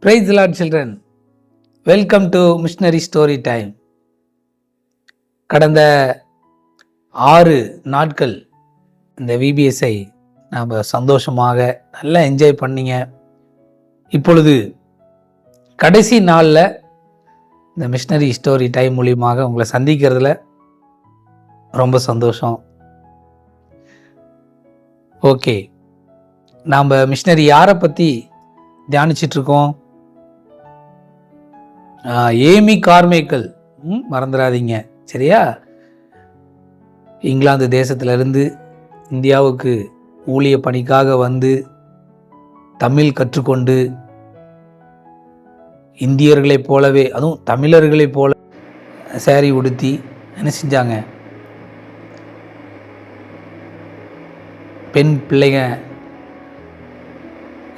Praise the Lord, children. Welcome to Missionary Story Time. கடந்த 6 நாட்கள் இந்த VBSஐ நாம் சந்தோஷமாக நல்லா என்ஜாய் பண்ணீங்க. இப்பொழுது கடைசி நாளில் இந்த மிஷனரி ஸ்டோரி டைம் மூலியமாக உங்களை சந்திக்கிறதுல ரொம்ப சந்தோஷம். ஓகே, நாம் மிஷனரி யாரை பற்றி தியானிச்சிட்ருக்கோம்? Amy Carmichael. மறந்துடாதீங்க, சரியா? இங்கிலாந்து தேசத்திலிருந்து இந்தியாவுக்கு ஊழிய பணிக்காக வந்து தமிழ் கற்றுக்கொண்டு இந்தியர்களைப் போலவே, அதுவும் தமிழர்களைப் போல சேரீ உடுத்தி என்ன செஞ்சாங்க? பெண் பிள்ளைங்க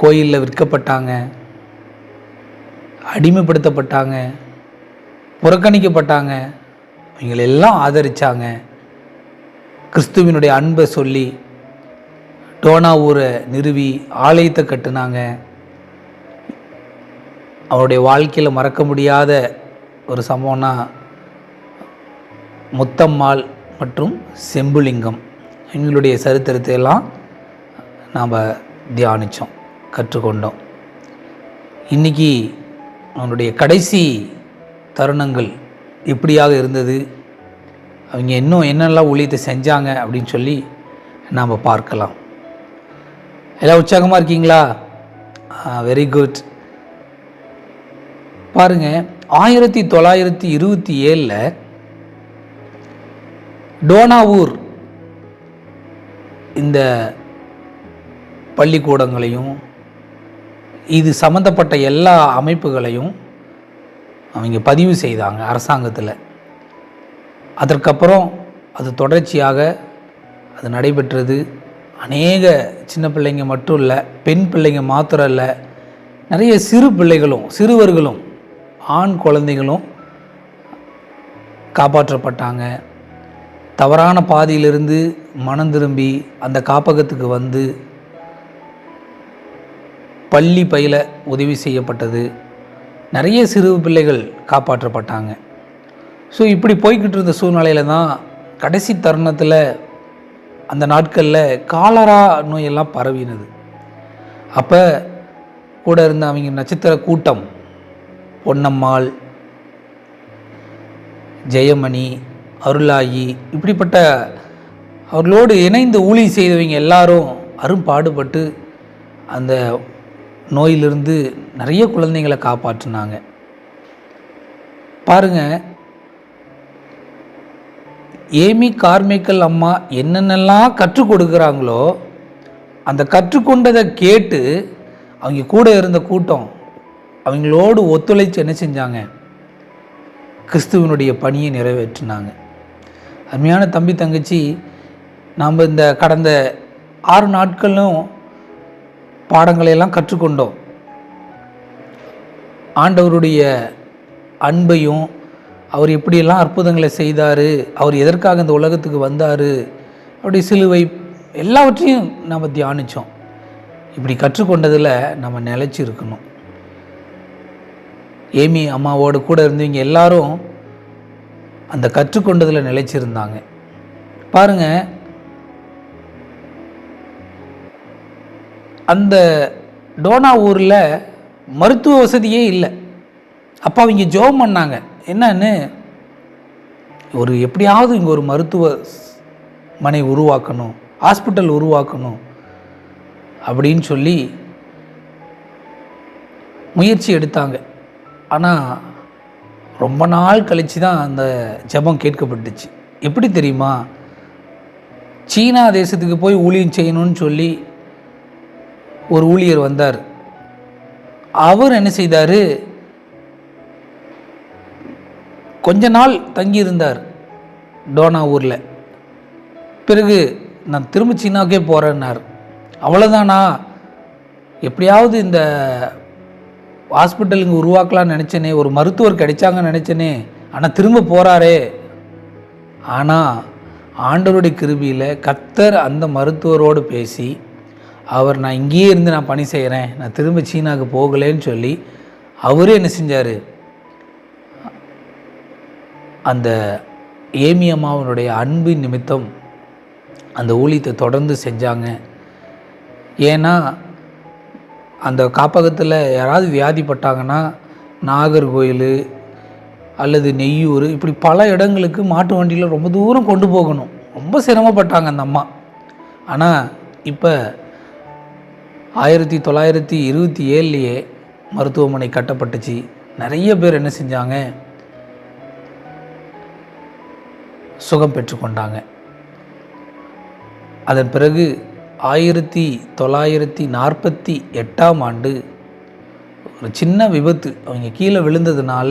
கோயிலில் விற்கப்பட்டாங்க, அடிமைப்படுத்தப்பட்டாங்க, புறக்கணிக்கப்பட்டாங்க. இவங்களெல்லாம் ஆதரித்தாங்க. கிறிஸ்துவினுடைய அன்பை சொல்லி டோனா ஊரை நிறுவி ஆலயத்தை கட்டுனாங்க. அவருடைய வாழ்க்கையில் மறக்க முடியாத ஒரு சம்பவம்னா முத்தம்மாள் மற்றும் செம்புலிங்கம். எங்களுடைய சரித்திரத்தை எல்லாம் நாம் தியானித்தோம், கற்றுக்கொண்டோம். இன்றைக்கி அவனுடைய கடைசி தருணங்கள் எப்படியாக இருந்தது, அவங்க இன்னும் என்னெல்லாம் ஊழியத்தை செஞ்சாங்க அப்படின்னு சொல்லி நாம் பார்க்கலாம். எல்லாம் உற்சாகமாக இருக்கீங்களா? Very good. பாருங்கள், 1927 டோனாவூர் இந்த பள்ளிக்கூடங்களையும் இது சம்மந்தப்பட்ட எல்லா அமைப்புகளையும் அவங்க பதிவு செய்தாங்க அரசாங்கத்தில். அதற்கப்புறம் அது தொடர்ச்சியாக அது நடைபெற்றது. அநேக சின்ன பிள்ளைங்க மட்டும் இல்லை, பெண் பிள்ளைங்க மாத்திரம் இல்லை, நிறைய சிறு பிள்ளைகளும் சிறுவர்களும் ஆண் குழந்தைகளும் காப்பாற்றப்பட்டாங்க. தவறான பாதையிலிருந்து மனம் திரும்பி அந்த காப்பகத்துக்கு வந்து பள்ளி பயில உதவி செய்யப்பட்டது. நிறைய சிறு பிள்ளைகள் காப்பாற்றப்பட்டாங்க. ஸோ இப்படி போய்கிட்டு இருந்த சூழ்நிலையில் தான் கடைசி தருணத்தில் அந்த நாட்களில் காலரா நோயெல்லாம் பரவினது. அப்போ கூட இருந்த அவங்க நட்சத்திர கூட்டம், பொன்னம்மாள், ஜெயமணி, அருளாயி, இப்படிப்பட்ட அவர்களோடு இணைந்து ஊழியம் செய்தவங்க எல்லாரும் அரும்பாடுபட்டு அந்த நோயிலிருந்து நிறைய குழந்தைங்களை காப்பாற்றினாங்க. பாருங்கள், ஏமி கார்மைக்கல் அம்மா என்னென்னலாம் கற்றுக் கொடுக்குறாங்களோ அந்த கற்றுக்கொண்டதை கேட்டு அவங்க கூட இருந்த கூட்டம் அவங்களோடு ஒத்துழைச்சு என்ன செஞ்சாங்க? கிறிஸ்துவனுடைய பணியை நிறைவேற்றினாங்க. அருமையான தம்பி தங்கச்சி, நாம் இந்த கடந்த 6 நாட்களும் பாடங்களையெல்லாம் கற்றுக்கொண்டோம். ஆண்டவருடைய அன்பையும், அவர் எப்படியெல்லாம் அற்புதங்களை செய்தார், அவர் எதற்காக இந்த உலகத்துக்கு வந்தார், அவருடைய சிலுவை, எல்லாவற்றையும் நாம் தியானித்தோம். இப்படி கற்றுக்கொண்டதில் நம்ம நிலைச்சி இருக்கணும். ஏமி அம்மாவோடு கூட இருந்தவங்க எல்லாரும் அந்த கற்றுக்கொண்டதில் நிலைச்சிருந்தாங்க. பாருங்கள், அந்த டோனா ஊரில் மருத்துவ வசதியே இல்லை. அப்போ அவங்க ஜெபம் பண்ணாங்க, என்னன்னு, ஒரு எப்படியாவது இங்கே ஒரு மருத்துவமனை உருவாக்கணும், ஹாஸ்பிட்டல் உருவாக்கணும் அப்படின்னு சொல்லி முயற்சி எடுத்தாங்க. ஆனால் ரொம்ப நாள் கழித்து தான் அந்த ஜெபம் கேட்கப்பட்டுச்சு. எப்படி தெரியுமா? சீனா தேசத்துக்கு போய் ஊழியம் செய்யணும்னு சொல்லி ஒரு ஊழியர் வந்தார். அவர் என்ன செய்தார்? கொஞ்ச நாள் தங்கியிருந்தார் டோனா ஊரில். பிறகு நான் திரும்ப சீனாவுக்கே போகிறேன்னார். அவ்வளோதானா? எப்படியாவது இந்த ஹாஸ்பிட்டலுங்க உருவாக்கலான்னு நினச்சேனே, ஒரு மருத்துவர் கிடைச்சாங்கன்னு நினச்சேனே, ஆனால் திரும்ப போகிறாரே. ஆனால் ஆண்டவருடைய கிருபையில் கர்த்தர் அந்த மருத்துவரோடு பேசி, அவர் நான் இங்கேயே இருந்து நான் பணி செய்கிறேன், நான் திரும்ப சீனாவுக்கு போகலேன்னு சொல்லி அவரே என்ன செஞ்சார், அந்த ஏமி அம்மாவனுடைய அன்பின் நிமித்தம் அந்த ஊழியத்தை தொடர்ந்து செஞ்சாங்க. ஏன்னா அந்த காப்பகத்தில் யாராவது வியாதிப்பட்டாங்கன்னா நாகர்கோயில் அல்லது நெய்யூர் இப்படி பல இடங்களுக்கு மாட்டு வண்டியில் ரொம்ப தூரம் கொண்டு போகணும். ரொம்ப சிரமப்பட்டாங்க அந்த அம்மா. ஆனால் இப்போ 1927 மருத்துவமனை கட்டப்பட்டுச்சு. நிறைய பேர் என்ன செஞ்சாங்க, சுகம் பெற்றுக்கொண்டாங்க. அதன் பிறகு 1948 ஒரு சின்ன விபத்து, அவங்க கீழே விழுந்ததுனால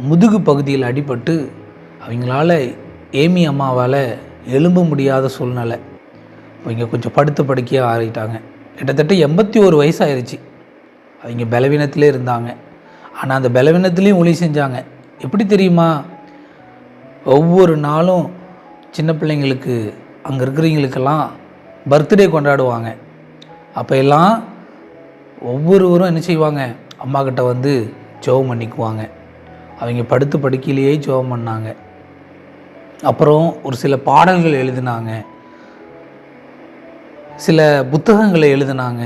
முதுகு பகுதியில் அடிபட்டு அவங்களால ஏமி அம்மாவால் எழும்ப முடியாத சூழ்நிலை. அவங்க கொஞ்சம் படுத்த படுக்கையாக ஆறிட்டாங்க. கிட்டத்தட்ட 81 வயசு ஆயிடுச்சு. அவங்க பலவீனத்திலே இருந்தாங்க. ஆனால் அந்த பலவீனத்துலேயும் ஊழியம் செஞ்சாங்க. எப்படி தெரியுமா, ஒவ்வொரு நாளும் சின்ன பிள்ளைங்களுக்கு அங்கே இருக்கிறவங்களுக்கெல்லாம் பர்த்டே கொண்டாடுவாங்க. அப்போ எல்லாம் ஒவ்வொருவரும் என்ன செய்வாங்க, அம்மாக்கிட்ட வந்து ஜெபம் பண்ணிக்குவாங்க. அவங்க படுத்து படுக்கையிலேயே ஜெபம் பண்ணாங்க. அப்புறம் ஒரு சில பாடல்கள் எழுதினாங்க, சில புத்தகங்களை எழுதினாங்க.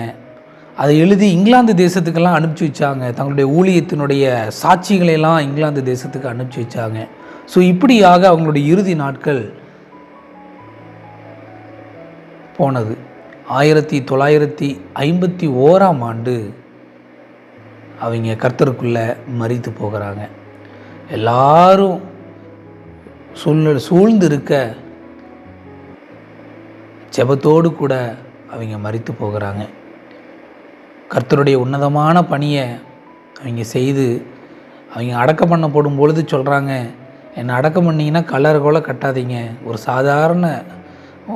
அதை எழுதி இங்கிலாந்து தேசத்துக்கெல்லாம் அனுப்பிச்சி வச்சாங்க. தங்களுடைய ஊழியத்தினுடைய சாட்சிகளையெல்லாம் இங்கிலாந்து தேசத்துக்கு அனுப்பிச்சி வச்சாங்க. ஸோ இப்படியாக அவங்களுடைய இறுதி நாட்கள் போனது. 1951 அவங்க கர்த்தருக்குள்ளே மரித்து போகிறாங்க. எல்லாரும் சூழ்ந்து இருக்க ஜெபத்தோடு கூட அவங்க மரித்து போகிறாங்க. கர்த்தருடைய உன்னதமான பணியை அவங்க செய்து அவங்க அடக்கம் பண்ண போடும் பொழுது சொல்கிறாங்க, என்னை அடக்கம் பண்ணிங்கன்னா கலர் கோல கட்டாதீங்க, ஒரு சாதாரண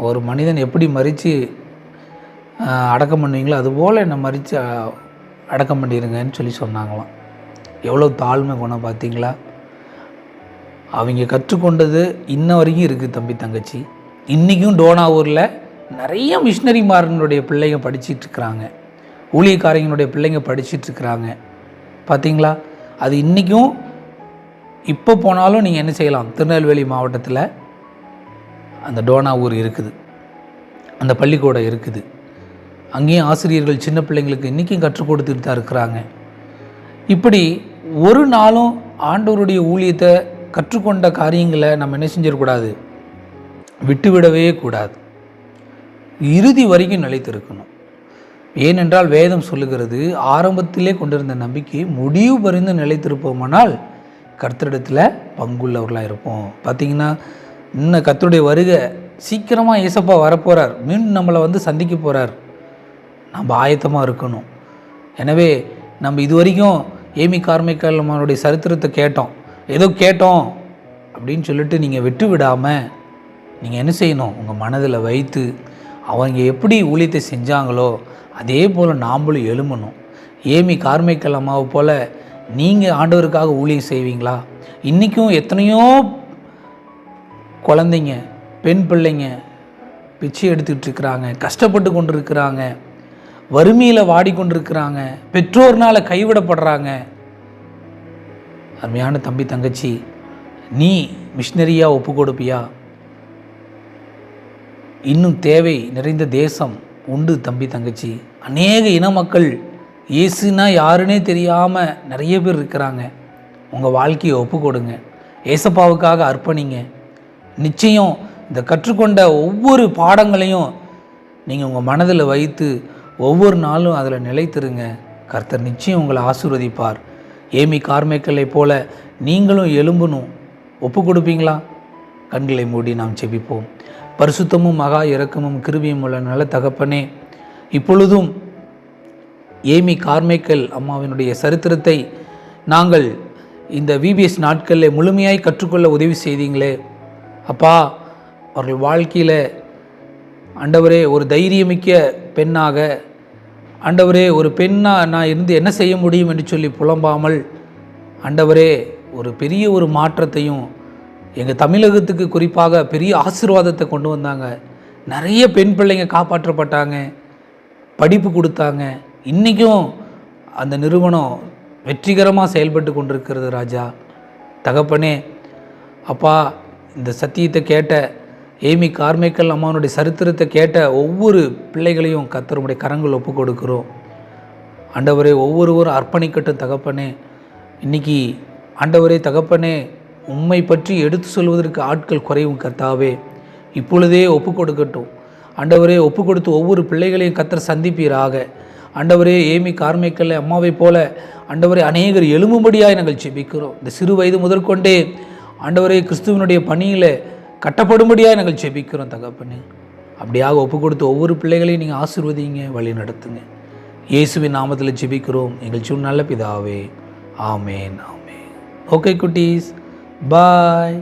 ஒரு மனிதன் எப்படி மரித்து அடக்கம் பண்ணுவீங்களோ அதுபோல் என்னை மரித்து அடக்கம் பண்ணிடுங்கன்னு சொல்லி சொன்னாங்களாம். எவ்வளோ தாழ்மை குணம் பார்த்தீங்களா. அவங்க கற்றுக்கொண்டது இன்ன வரைக்கும் இருக்குது தம்பி தங்கச்சி. இன்றைக்கும் டோனாவூரில் நிறைய மிஷினரிமாரனுடைய பிள்ளைங்க படிச்சிட்ருக்குறாங்க, ஊழியக்காரங்களுடைய பிள்ளைங்க படிச்சிட்ருக்குறாங்க. பார்த்தீங்களா, அது இன்றைக்கும் இப்போ போனாலும் நீங்கள் என்ன செய்யலாம், திருநெல்வேலி மாவட்டத்தில் அந்த டோனாவூர் இருக்குது, அந்த பள்ளிக்கூடம் இருக்குது. அங்கேயும் ஆசிரியர்கள் சின்ன பிள்ளைங்களுக்கு இன்றைக்கும் கற்றுக் கொடுத்துட்டு தான் இருக்கிறாங்க. இப்படி ஒரு நாளும் ஆண்டவருடைய ஊழியத்தை கற்றுக்கொண்ட காரியங்களை நம்ம என்ன செஞ்சிடக்கூடாது, விட்டுவிடவே கூடாது. இறுதி வரைக்கும் நிலைத்திருக்கணும். ஏனென்றால் வேதம் சொல்லுகிறது, ஆரம்பத்திலே கொண்டிருந்த நம்பிக்கை முடிவு பரிந்து நிலைத்திருப்போமானால் கர்த்தரிடத்தில் பங்குள்ளவர்களாக இருப்போம். பார்த்திங்கன்னா இன்னும் கர்த்தருடைய வருகை சீக்கிரமாக ஏசப்பா வரப்போகிறார், மீண்டும் நம்மளை வந்து சந்திக்க போகிறார். நம்ம ஆயத்தமாக இருக்கணும். எனவே நம்ம இது வரைக்கும் ஏமி கார்மைக்கல் அம்மாவுடைய சரித்திரத்தை கேட்டோம், ஏதோ கேட்டோம் அப்படின்னு சொல்லிட்டு நீங்கள் விட்டு விடாமல் நீங்கள் என்ன செய்யணும், உங்கள் மனதில் வைத்து அவங்க எப்படி ஊழியத்தை செஞ்சாங்களோ அதே போல் நாம்ளும் எழுமணும். ஏமி கார்மைக்கல் அம்மாவை போல் நீங்கள் ஆண்டவருக்காக ஊழியம் செய்வீங்களா? இன்றைக்கும் எத்தனையோ குழந்தைங்க, பெண் பிள்ளைங்க பிச்சை எடுத்துக்கிட்டு இருக்கிறாங்க, கஷ்டப்பட்டு கொண்டு இருக்கிறாங்க, வறுமையில் வாடிக்கொண்டிருக்கிறாங்க, பெற்றோர்னால் கைவிடப்படுறாங்க. அருமையான தம்பி தங்கச்சி, நீ மிஷினரியாக ஒப்பு கொடுப்பியா? இன்னும் தேவை நிறைந்த தேசம் உண்டு தம்பி தங்கச்சி. அநேக இன மக்கள் இயேசுனா யாருன்னே தெரியாமல் நிறைய பேர் இருக்கிறாங்க. உங்கள் வாழ்க்கையை ஒப்பு கொடுங்க, ஏசப்பாவுக்காக அர்ப்பணிங்க. நிச்சயம் இந்த கற்றுக்கொண்ட ஒவ்வொரு பாடங்களையும் நீங்கள் உங்கள் மனதில் வைத்து ஒவ்வொரு நாளும் அதில் நிலைத்திருங்க. கர்த்தர் நிச்சயம் உங்களை ஆசீர்வதிப்பார். ஏமி கார்மைக்கலை போல நீங்களும் எழும்பணும். ஒப்பு கொடுப்பீங்களா? கண்களை மூடி நாம் செபிப்போம். பரிசுத்தமும் மகா இரக்கமும் கிருபையும் உள்ள நல்ல தகப்பனே, இப்பொழுதும் ஏமி கார்மைக்கல் அம்மாவினுடைய சரித்திரத்தை நாங்கள் இந்த விபிஎஸ் நாட்களில் முழுமையாய் கற்றுக்கொள்ள உதவி செய்தீங்களே அப்பா. அவர்கள் வாழ்க்கையில் ஆண்டவரே ஒரு தைரியமிக்க பெண்ணாக, ஆண்டவரே ஒரு பெண்ணாக நான் இருந்து என்ன செய்ய முடியும் என்று சொல்லி புலம்பாமல், ஆண்டவரே ஒரு பெரிய ஒரு மாற்றத்தையும் எங்கள் தமிழகத்துக்கு குறிப்பாக பெரிய ஆசீர்வாதத்தை கொண்டு வந்தாங்க. நிறைய பெண் பிள்ளைங்க காப்பாற்றப்பட்டாங்க, படிப்பு கொடுத்தாங்க. இன்றைக்கும் அந்த நிறுவனம் வெற்றிகரமாக செயல்பட்டு கொண்டிருக்கிறது ராஜா. தகப்பனே அப்பா, இந்த சத்தியத்தை கேட்ட ஏமி கார்மைக்கல் அம்மாவனுடைய சரித்திரத்தை கேட்ட ஒவ்வொரு பிள்ளைகளையும் கர்த்தருடைய கரங்கள் ஒப்பு கொடுக்கிறோம். ஆண்டவரே, ஒவ்வொருவரும் அர்ப்பணிக்கட்டும் தகப்பனே. இன்றைக்கி ஆண்டவரே தகப்பனே, உம்மை பற்றி எடுத்து சொல்வதற்கு ஆட்கள் குறைவும் கர்த்தாவே. இப்பொழுதே ஒப்பு கொடுக்கட்டும் ஆண்டவரே. ஒப்பு கொடுத்து ஒவ்வொரு பிள்ளைகளையும் கர்த்தர் சந்திப்பீராக. ஆண்டவரே, ஏமி கார்மைக்கல் அம்மாவை போல ஆண்டவரே அநேகர் எழும்பும்படியாக நாங்கள் ஜெபிக்கிறோம். இந்த சிறு வயது முதற்கொண்டே ஆண்டவரே கிறிஸ்துவனுடைய பணியில் கட்டப்படும்படியாக நாங்கள் ஜெபிக்கிறோம் தகப்பனே. அப்படியாக ஒப்பு கொடுத்து ஒவ்வொரு பிள்ளைகளையும் நீங்கள் ஆசீர்வதிங்க, வழி நடத்துங்க. இயேசுவின் நாமத்தில் ஜெபிக்கிறோம் எங்கள் ஜீவன் நல்ல பிதாவே. ஆமேன், ஆமேன். ஓகே குட்டீஸ், பாய்.